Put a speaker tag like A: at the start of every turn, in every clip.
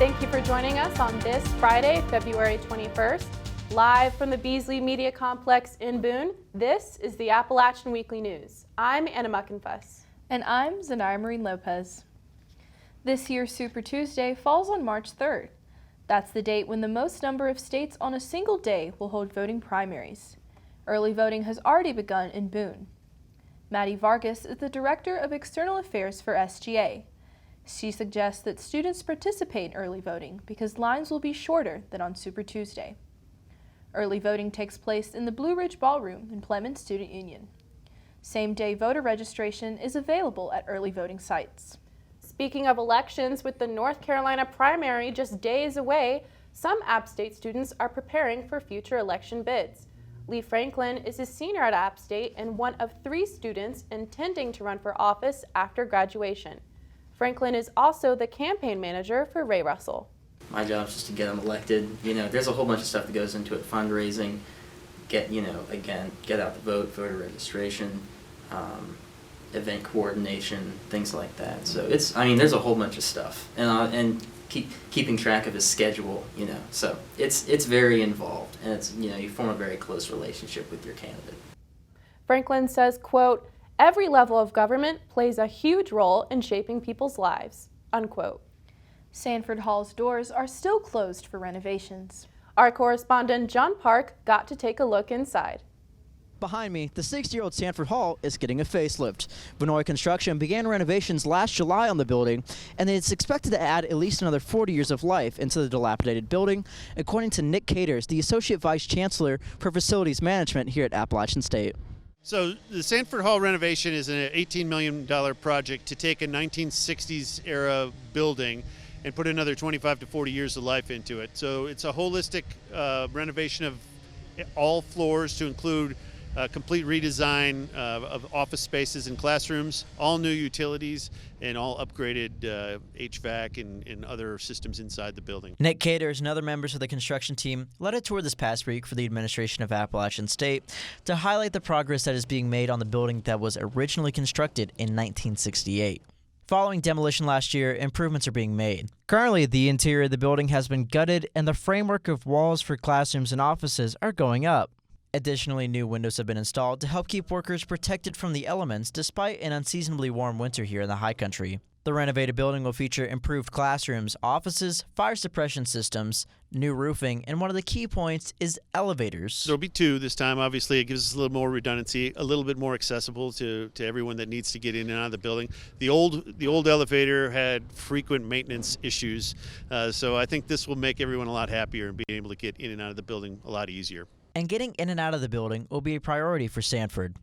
A: Thank you for joining us on this Friday, February 21st. Live from the Beasley Media Complex in Boone, this is the Appalachian Weekly News. I'm Anna Muckenfuss.
B: And I'm Xanayra Marin-Lopez. This year's Super Tuesday falls on March 3rd. That's the date when the most number of states on a single day will hold voting primaries. Early voting has already begun in Boone. Maddie Vargas is the Director of External Affairs for SGA. She suggests that students participate in early voting because lines will be shorter than on Super Tuesday. Early voting takes place in the Blue Ridge Ballroom in Plymouth Student Union. Same-day voter registration is available at early voting sites.
A: Speaking of elections, with the North Carolina primary just days away, some App State students are preparing for future election bids. Lee Franklin is a senior at App State and one of 3 students intending to run for office after graduation. Franklin is also the campaign manager for Ray Russell.
C: My job is just to get them elected. There's a whole bunch of stuff that goes into it: fundraising, get out the vote, voter registration, event coordination, things like that. So there's a whole bunch of stuff, and keeping track of his schedule. So it's very involved, and it's you form a very close relationship with your candidate.
A: Franklin says, quote, "Every level of government plays a huge role in shaping people's lives," unquote.
B: Sanford Hall's doors are still closed for renovations.
A: Our correspondent John Park got to take a look inside.
D: Behind me, the 60-year-old Sanford Hall is getting a facelift. Vinoy Construction began renovations last July on the building, and it's expected to add at least another 40 years of life into the dilapidated building, according to Nick Caters, the Associate Vice Chancellor for Facilities Management here at Appalachian State.
E: So the Sanford Hall renovation is an $18 million project to take a 1960s era building and put another 25 to 40 years of life into it. So it's a holistic renovation of all floors to include a complete redesign of office spaces and classrooms, all new utilities, and all upgraded HVAC and other systems inside the building.
D: Nick Caters and other members of the construction team led a tour this past week for the administration of Appalachian State to highlight the progress that is being made on the building that was originally constructed in 1968. Following demolition last year, improvements are being made. Currently, the interior of the building has been gutted and the framework of walls for classrooms and offices are going up. Additionally, new windows have been installed to help keep workers protected from the elements despite an unseasonably warm winter here in the high country. The renovated building will feature improved classrooms, offices, fire suppression systems, new roofing, and one of the key points is elevators.
E: There'll be 2 this time. Obviously, it gives us a little more redundancy, a little bit more accessible to everyone that needs to get in and out of the building. The old elevator had frequent maintenance issues, so I think this will make everyone a lot happier and being able to get in and out of the building a lot easier.
D: And getting in and out of the building will be a priority for Sanford.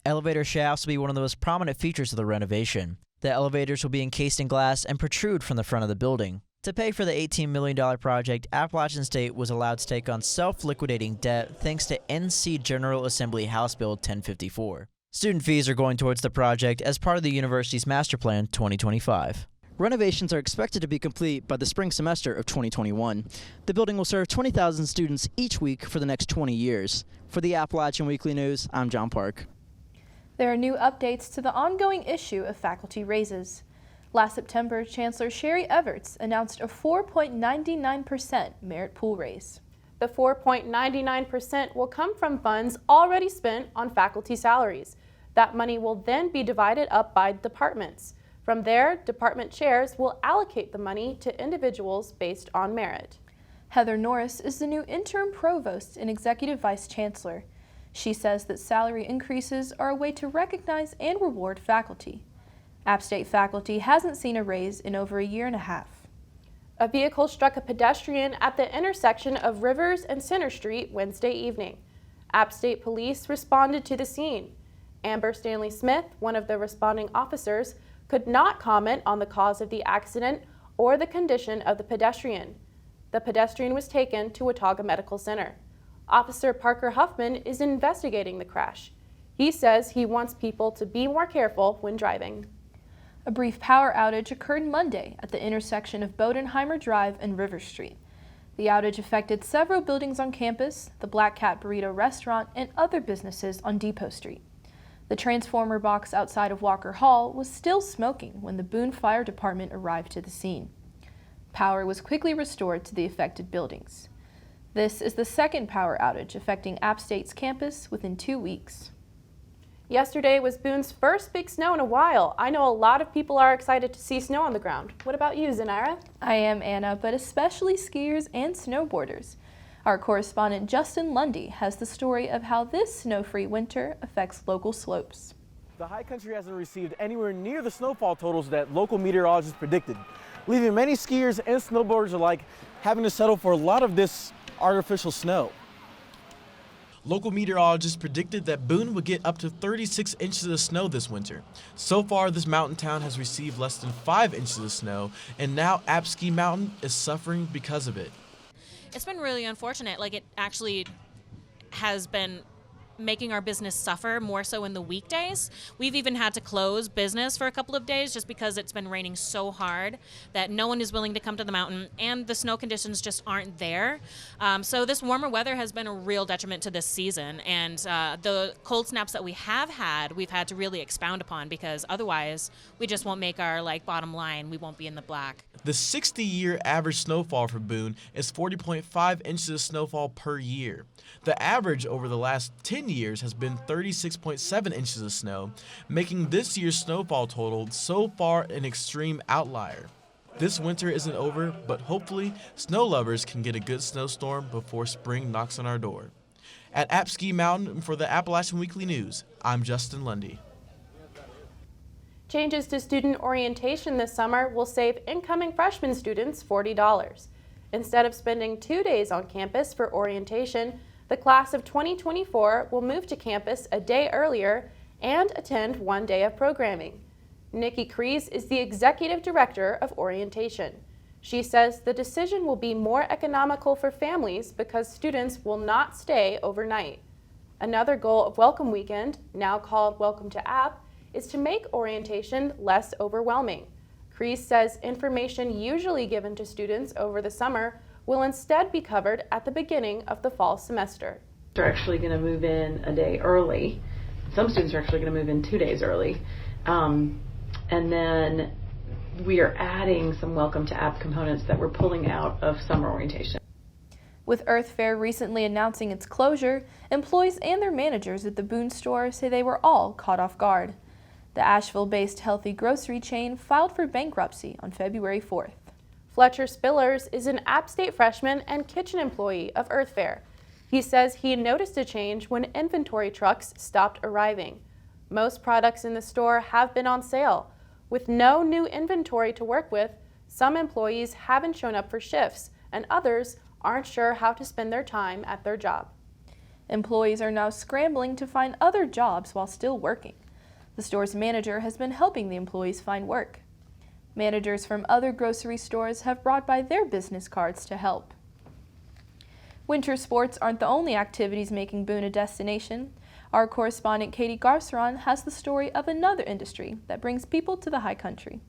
D: Elevator shafts will be one of the most prominent features of the renovation. The elevators will be encased in glass and protrude from the front of the building. To pay for the $18 million project, Appalachian State was allowed to take on self-liquidating debt thanks to NC General Assembly House Bill 1054. Student fees are going towards the project as part of the university's Master Plan 2025. Renovations are expected to be complete by the spring semester of 2021. The building will serve 20,000 students each week for the next 20 years. For the Appalachian Weekly News, I'm John Park.
B: There are new updates to the ongoing issue of faculty raises. Last September, Chancellor Sherry Everts announced a 4.99% merit pool raise.
A: The 4.99% will come from funds already spent on faculty salaries. That money will then be divided up by departments. From there, department chairs will allocate the money to individuals based on merit.
B: Heather Norris is the new interim provost and executive vice chancellor. She says that salary increases are a way to recognize and reward faculty. App State faculty hasn't seen a raise in over a year and a half.
A: A vehicle struck a pedestrian at the intersection of Rivers and Center Street Wednesday evening. App State police responded to the scene. Amber Stanley Smith, one of the responding officers, could not comment on the cause of the accident or the condition of the pedestrian. The pedestrian was taken to Watauga Medical Center. Officer Parker Huffman is investigating the crash. He says he wants people to be more careful when driving.
B: A brief power outage occurred Monday at the intersection of Bodenheimer Drive and River Street. The outage affected several buildings on campus, the Black Cat Burrito restaurant, and other businesses on Depot Street. The transformer box outside of Walker Hall was still smoking when the Boone Fire Department arrived to the scene. Power was quickly restored to the affected buildings. This is the second power outage affecting App State's campus within 2 weeks.
A: Yesterday was Boone's first big snow in a while. I know a lot of people are excited to see snow on the ground. What about you, Xanayra?
B: I am, Anna, but especially skiers and snowboarders. Our correspondent Justin Lundy has the story of how this snow-free winter affects local slopes.
F: The high country hasn't received anywhere near the snowfall totals that local meteorologists predicted, leaving many skiers and snowboarders alike having to settle for a lot of this artificial snow.
G: Local meteorologists predicted that Boone would get up to 36 inches of snow this winter. So far, this mountain town has received less than 5 inches of snow, and now App Ski Mountain is suffering because of it.
H: It's been really unfortunate. Like, it actually has been making our business suffer more so in the weekdays. We've even had to close business for a couple of days just because it's been raining so hard that no one is willing to come to the mountain, and the snow conditions just aren't there. So this warmer weather has been a real detriment to this season, and the cold snaps that we have had, we've had to really expound upon, because otherwise we just won't make our bottom line. We won't be in the black.
G: The 60-year average snowfall for Boone is 40.5 inches of snowfall per year. The average over the last 10 years has been 36.7 inches of snow, making this year's snowfall total so far an extreme outlier. This winter isn't over, but hopefully snow lovers can get a good snowstorm before spring knocks on our door. At App Ski Mountain for the Appalachian Weekly News, I'm Justin Lundy.
A: Changes to student orientation this summer will save incoming freshman students $40. Instead of spending 2 days on campus for orientation, the class of 2024 will move to campus a day earlier and attend 1 day of programming. Nikki Kreese is the executive director of orientation. She says the decision will be more economical for families because students will not stay overnight. Another goal of Welcome Weekend, now called Welcome to App, is to make orientation less overwhelming. Kreese says information usually given to students over the summer will instead be covered at the beginning of the fall semester.
I: They're actually going to move in a day early. Some students are actually going to move in 2 days early. And then we are adding some Welcome to App components that we're pulling out of summer orientation.
B: With Earth Fair recently announcing its closure, employees and their managers at the Boone store say they were all caught off guard. The Asheville-based healthy grocery chain filed for bankruptcy on February 4th.
A: Fletcher Spillers is an App State freshman and kitchen employee of Earth Fair. He says he noticed a change when inventory trucks stopped arriving. Most products in the store have been on sale. With no new inventory to work with, some employees haven't shown up for shifts, and others aren't sure how to spend their time at their job.
B: Employees are now scrambling to find other jobs while still working. The store's manager has been helping the employees find work. Managers from other grocery stores have brought by their business cards to help. Winter sports aren't the only activities making Boone a destination. Our correspondent Katy Garceran has the story of another industry that brings people to the high country.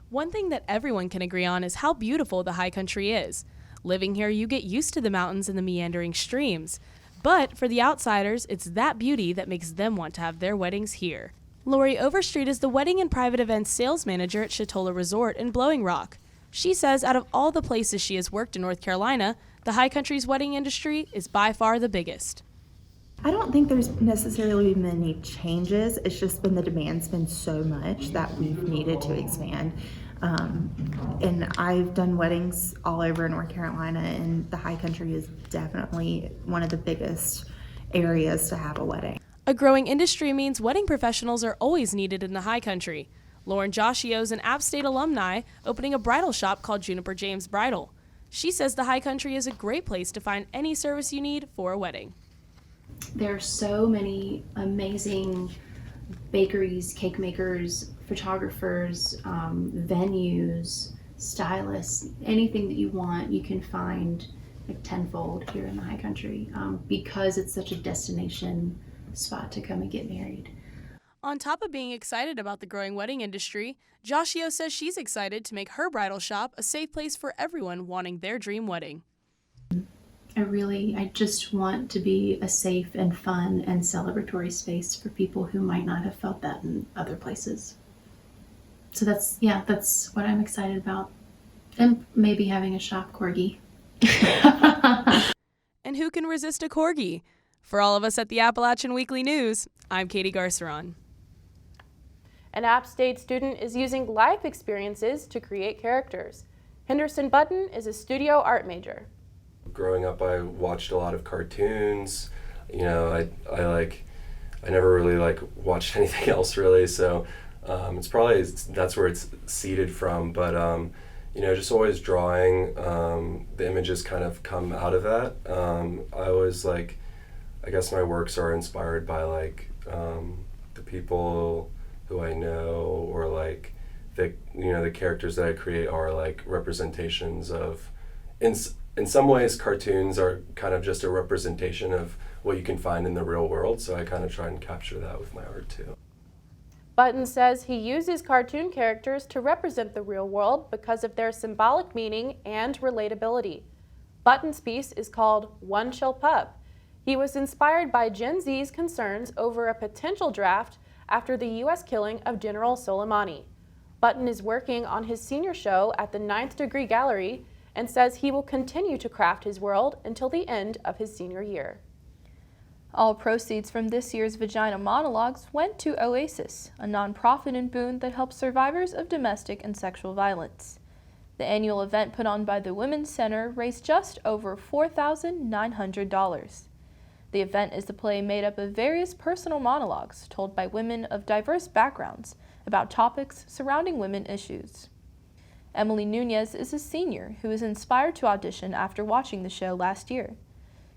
J: One thing that everyone can agree on is how beautiful the high country is. Living here, you get used to the mountains and the meandering streams. But for the outsiders, it's that beauty that makes them want to have their weddings here. Lori Overstreet is the wedding and private events sales manager at Chatola Resort in Blowing Rock. She says out of all the places she has worked in North Carolina, the high country's wedding industry is by far the biggest.
K: I don't think there's necessarily been many changes. It's just been the demand's been so much that we've needed to expand. And I've done weddings all over North Carolina, and the high country is definitely one of the biggest areas to have a wedding.
J: A growing industry means wedding professionals are always needed in the high country. Lauren Joshio is an App State alumni opening a bridal shop called Juniper James Bridal. She says the high country is a great place to find any service you need for a wedding.
L: There are so many amazing bakeries, cake makers, photographers, venues, stylists, anything that you want, you can find like tenfold here in the high country because it's such a destination spot to come and get married.
J: On top of being excited about the growing wedding industry, Joshio says she's excited to make her bridal shop a safe place for everyone wanting their dream wedding.
L: I just want to be a safe and fun and celebratory space for people who might not have felt that in other places. So that's what I'm excited about. And maybe having a shop corgi.
J: And who can resist a corgi? For all of us at the Appalachian Weekly News, I'm Katy Garceran.
A: An App State student is using life experiences to create characters. Henderson Button is a studio art major.
M: Growing up, I watched a lot of cartoons. You know, I never really watched anything else really. So it's probably that's where it's seeded from. But you know, just always drawing. The images kind of come out of that. I always I guess my works are inspired by the people who I know, or the characters that I create are representations of. In some ways, cartoons are kind of just a representation of what you can find in the real world, so I kind of try and capture that with my art too.
A: Button says he uses cartoon characters to represent the real world because of their symbolic meaning and relatability. Button's piece is called One Chill Pup. He was inspired by Gen Z's concerns over a potential draft after the U.S. killing of General Soleimani. Button is working on his senior show at the Ninth Degree Gallery and says he will continue to craft his world until the end of his senior year.
B: All proceeds from this year's Vagina Monologues went to Oasis, a nonprofit in Boone that helps survivors of domestic and sexual violence. The annual event put on by the Women's Center raised just over $4,900. The event is the play made up of various personal monologues told by women of diverse backgrounds about topics surrounding women issues. Emily Nunez is a senior who was inspired to audition after watching the show last year.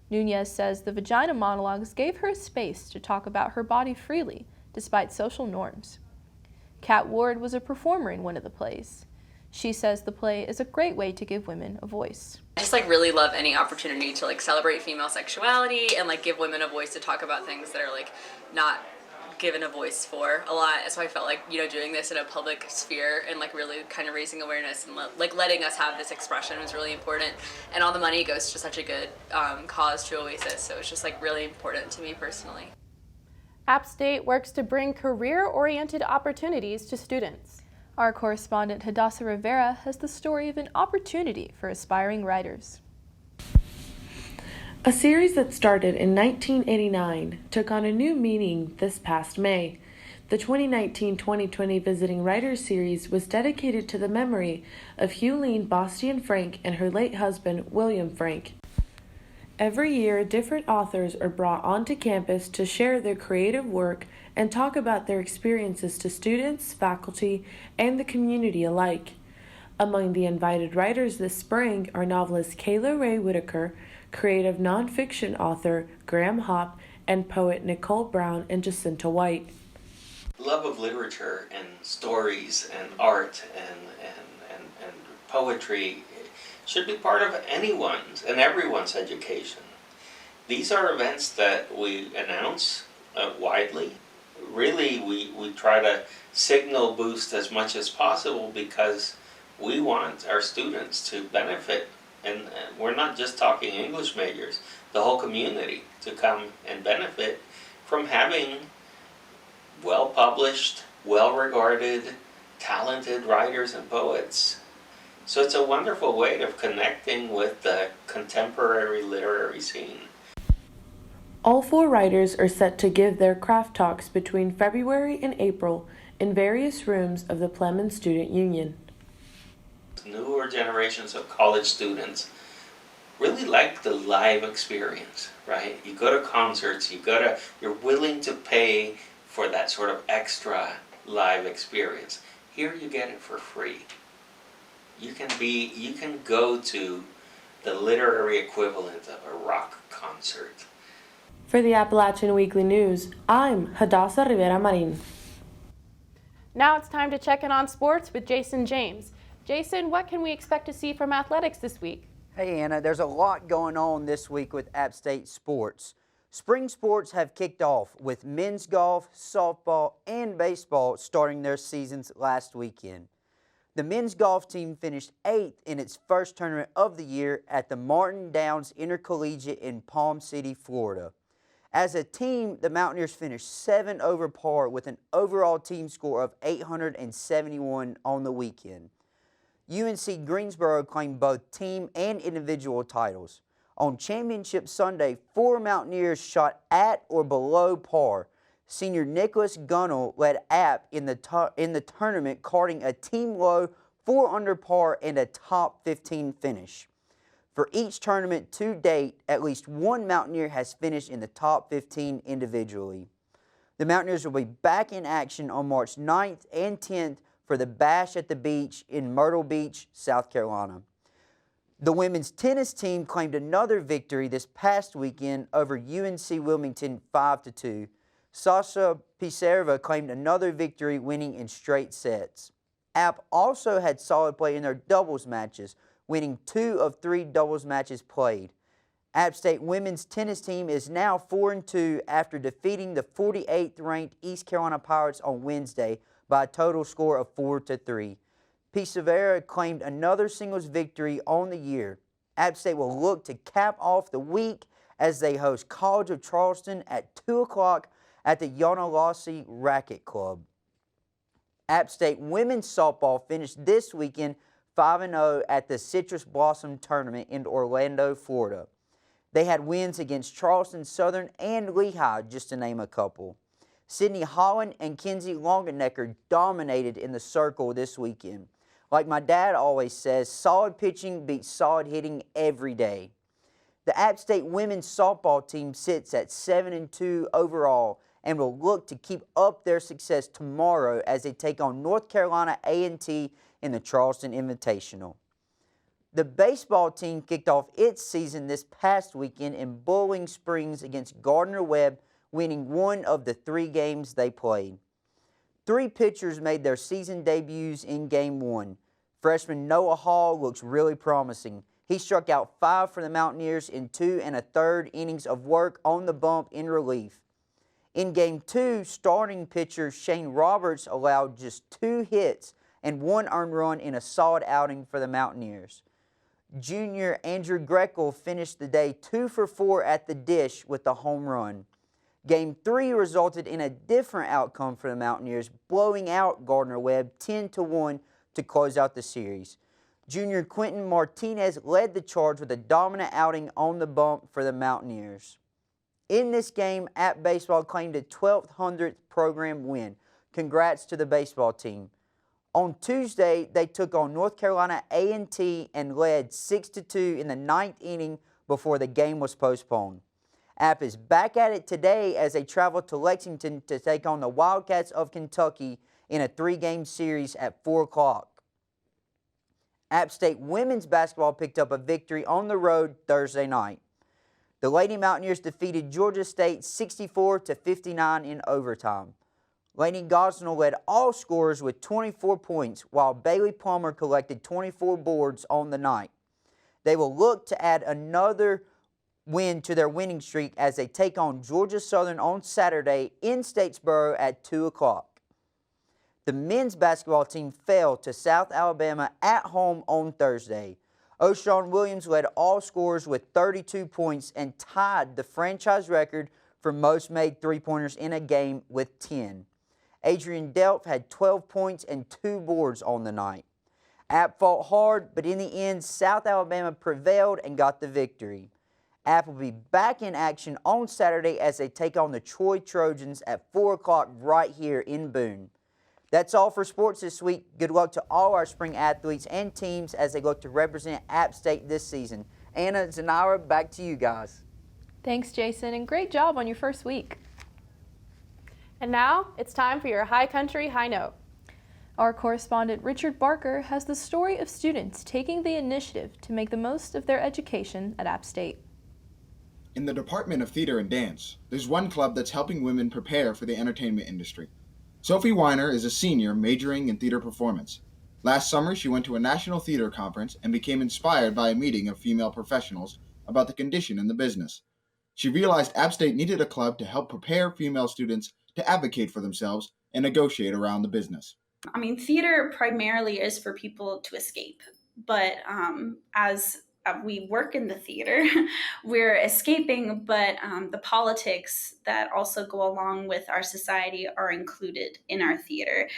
B: Nunez says the Vagina Monologues gave her a space to talk about her body freely, despite social norms. Kat Ward was a performer in one of the plays. She says the play is a great way to give women a voice.
N: I just really love any opportunity to celebrate female sexuality and give women a voice to talk about things that are not given a voice for a lot. So I felt doing this in a public sphere and really kind of raising awareness and letting us have this expression was really important. And all the money goes to such a good cause to Oasis. So it's just really important to me personally.
A: App State works to bring career-oriented opportunities to students.
B: Our correspondent Hadasa Rivera has the story of an opportunity for aspiring writers.
O: A series that started in 1989 took on a new meaning this past May. The 2019-2020 Visiting Writers Series was dedicated to the memory of Huline Bastian Frank and her late husband, William Frank. Every year, different authors are brought onto campus to share their creative work and talk about their experiences to students, faculty, and the community alike. Among the invited writers this spring are novelist Kayla Ray Whitaker, creative nonfiction author Graham Hopp, and poet Nicole Brown and Jacinta White.
P: Love of literature and stories and art and poetry should be part of anyone's and everyone's education. These are events that we announce widely. Really, we try to signal boost as much as possible because we want our students to benefit. And we're not just talking English majors, the whole community to come and benefit from having well-published, well-regarded, talented writers and poets. So it's a wonderful way of connecting with the contemporary literary scene.
O: All 4 writers are set to give their craft talks between February and April in various rooms of the Plemons Student Union.
P: Newer generations of college students really like the live experience, right? You go to concerts, you're willing to pay for that sort of extra live experience. Here you get it for free. You can go to the literary equivalent of a rock concert.
O: For the Appalachian Weekly News, I'm Hadasa Rivera Marin.
A: Now it's time to check in on sports with Jayson James. Jayson, what can we expect to see from athletics this week?
Q: Hey Anna, there's a lot going on this week with App State sports. Spring sports have kicked off with men's golf, softball, and baseball starting their seasons last weekend. The men's golf team finished 8th in its first tournament of the year at the Martin Downs Intercollegiate in Palm City, Florida. As a team, the Mountaineers finished 7 over par with an overall team score of 871 on the weekend. UNC Greensboro claimed both team and individual titles. On Championship Sunday, 4 Mountaineers shot at or below par. Senior Nicholas Gunnell led App in the tournament, carding a team low 4 under par and a top 15 finish. For each tournament to date, at least one Mountaineer has finished in the top 15 individually. The Mountaineers will be back in action on March 9th and 10th for the Bash at the Beach in Myrtle Beach, South Carolina. The women's tennis team claimed another victory this past weekend over UNC Wilmington 5-2. Sasha Pisareva claimed another victory, winning in straight sets. App also had solid play in their doubles matches, winning 2 of 3 doubles matches played. App State women's tennis team is now 4-2 after defeating the 48th ranked East Carolina Pirates on Wednesday by a total score of 4-3. Pisareva claimed another singles victory on the year. App State will look to cap off the week as they host College of Charleston at 2 o'clock at the Yanalasi Racket Club. App State women's softball finished this weekend 5-0 at the Citrus Blossom Tournament in Orlando, Florida. They had wins against Charleston Southern and Lehigh, just to name a couple. Sydney Holland and Kenzie Longenecker dominated in the circle this weekend. Like my dad always says, solid pitching beats solid hitting every day. The App State women's softball team sits at 7-2 overall and will look to keep up their success tomorrow as they take on North Carolina A&T in the Charleston Invitational. The baseball team kicked off its season this past weekend in Bowling Springs against Gardner-Webb, winning 1 of the 3 games they played. 3 pitchers made their season debuts in Game 1. Freshman Noah Hall looks really promising. He struck out 5 for the Mountaineers in 2 1/3 innings of work on the bump in relief. In Game 2, starting pitcher Shane Roberts allowed just 2 hits and 1 earned run in a solid outing for the Mountaineers. Junior Andrew Grekel finished the day 2 for 4 at the dish with a home run. Game 3 resulted in a different outcome for the Mountaineers, blowing out Gardner-Webb 10-1 to close out the series. Junior Quentin Martinez led the charge with a dominant outing on the bump for the Mountaineers. In this game, App Baseball claimed a 1,200th program win. Congrats to the baseball team. On Tuesday, they took on North Carolina A&T and led 6-2 in the 9th inning before the game was postponed. App is back at it today as they travel to Lexington to take on the Wildcats of Kentucky in a 3-game series at 4 o'clock. App State women's basketball picked up a victory on the road Thursday night. The Lady Mountaineers defeated Georgia State 64-59 in overtime. Lady Gosnell led all scorers with 24 points, while Bailey Plummer collected 24 boards on the night. They will look to add another win to their winning streak as they take on Georgia Southern on Saturday in Statesboro at 2 o'clock. The men's basketball team fell to South Alabama at home on Thursday. O'Shawn Williams led all scorers with 32 points and tied the franchise record for most made three-pointers in a game with 10. Adrian Delph had 12 points and 2 boards on the night. App fought hard, but in the end, South Alabama prevailed and got the victory. App will be back in action on Saturday as they take on the Troy Trojans at 4 o'clock right here in Boone. That's all for sports this week. Good luck to all our spring athletes and teams as they look to represent App State this season. Anna, Xanayra, back to you guys.
B: Thanks, Jason, and great job on your first week.
A: And now it's time for your High Country High Note.
B: Our correspondent Richard Barker has the story of students taking the initiative to make the most of their education at App State.
R: In the Department of Theater and Dance, there's one club that's helping women prepare for the entertainment industry. Sophie Weiner is a senior majoring in theater performance. Last summer, she went to a national theater conference and became inspired by a meeting of female professionals about the condition in the business. She realized App State needed a club to help prepare female students to advocate for themselves and negotiate around the business.
S: I mean, theater primarily is for people to escape, but as we work in the theater, we're escaping, but the politics that also go along with our society are included in our theater.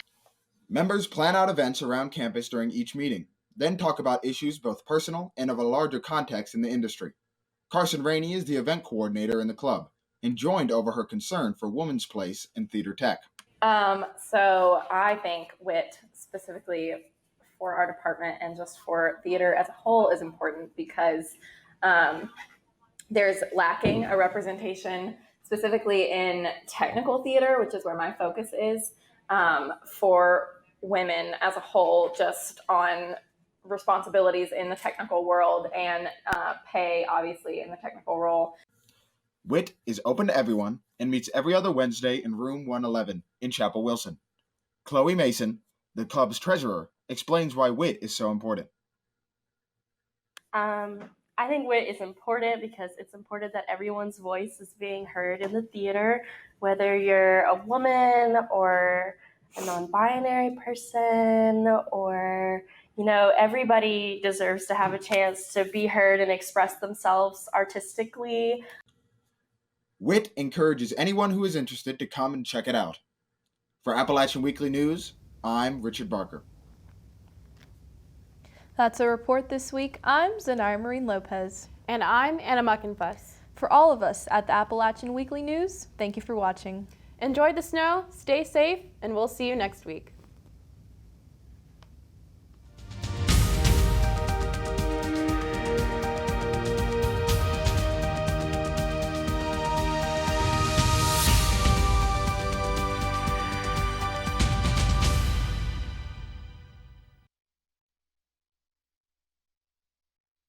R: Members plan out events around campus during each meeting. then talk about issues both personal and of a larger context in the industry. Carson Rainey is the event coordinator in the club and joined over her concern for women's place in theater tech.
T: So I think WIT specifically for our department and just for theater as a whole is important because there's lacking a representation specifically in technical theater, which is where my focus is, for women as a whole, just on responsibilities in the technical world and pay, obviously, in the technical role.
R: WIT is open to everyone and meets every other Wednesday in room 111 in Chapel Wilson. Chloe Mason, the club's treasurer, explains why WIT is so important.
U: I think WIT is important because it's important that everyone's voice is being heard in the theater, whether you're a woman or a non-binary person or, everybody deserves to have a chance to be heard and express themselves artistically.
R: WIT encourages anyone who is interested to come and check it out. For Appalachian Weekly News, I'm Richard Barker.
B: That's a report this week. I'm Xanayra Marin-Lopez.
A: And I'm Anna Muckenfuss.
B: For all of us at the Appalachian Weekly News, thank you for watching.
A: Enjoy the snow, stay safe, and we'll see you next week.